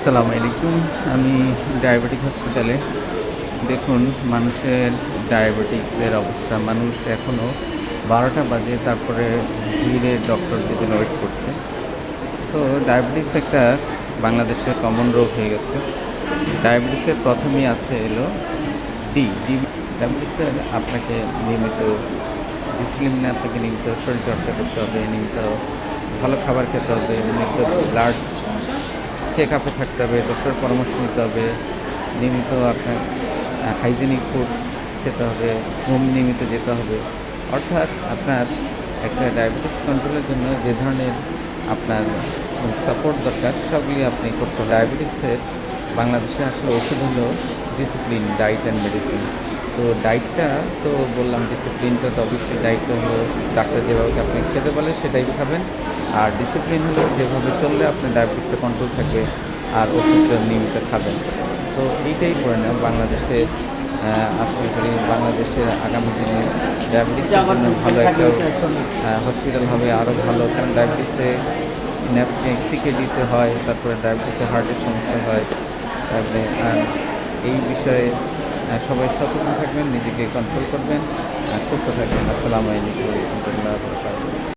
আসসালামু আলাইকুম। আমি ডায়াবেটিক হসপিটালে। দেখুন মানুষের ডায়াবেটিক্সের অবস্থা। মানুষ এখনও ১২টা বাজে তারপরে ভিড়ে ডক্টরদের জন্য ওয়েট করছে। তো ডায়াবেটিস একটা বাংলাদেশের কমন রোগ হয়ে গেছে। ডায়াবেটিসের প্রথমেই আছে এলো ডি। ডায়াবেটিসের আপনাকে নিয়মিত ডিসিপ্লিনে আপনাকে নিয়মিত শরীরচর্চা করতে হবে, নিয়মিত ভালো খাবার খেতে হবে, নিয়মিত ব্লাড চেক আপে থাকতে হবে, ডক্টরের পরামর্শ নিতে হবে, নিয়মিত আপনার হাইজেনিক ফুড খেতে হবে, ঘুম নিয়মিত যেতে হবে। অর্থাৎ আপনার একটা ডায়াবেটিস কন্ট্রোলের জন্য যে ধরনের আপনার সাপোর্ট দরকার সবগুলি আপনি করতে হবে। ডায়াবেটিক্সের বাংলাদেশে আসলে ওষুধ হলো ডিসিপ্লিন, ডায়েট অ্যান্ড মেডিসিন। তো ডায়েটটা তো বললাম, ডিসিপ্লিনটা তো অবশ্যই ডায়েটটা হলো ডাক্তার যেভাবে আপনি খেতে বলে সেটাই খাবেন। আর ডিসিপ্লিন হলো যেভাবে চললে আপনার ডায়াবেটিসটা কন্ট্রোল থাকবে আর ওষুধটা নিয়মিত খাবেন। তো এইটাই করে নেওয়া বাংলাদেশে। আশা করি বাংলাদেশের আগামী দিনে ডায়াবেটিসের জন্য ভালো একটা হসপিটাল হবে, আরও ভালো। কারণ ডায়াবেটিসে সিকে দিতে হয়, তারপরে ডায়াবেটিসে হার্টের সমস্যা হয়। তারপরে এই বিষয়ে সবাই সচেতন থাকবেন, নিজেকে কন্ট্রোল করবেন আর সুস্থ থাকবেন। আসসালামু আলাইকুম ওয়া রাহমাতুল্লাহি ওয়া বারাকাতুহু।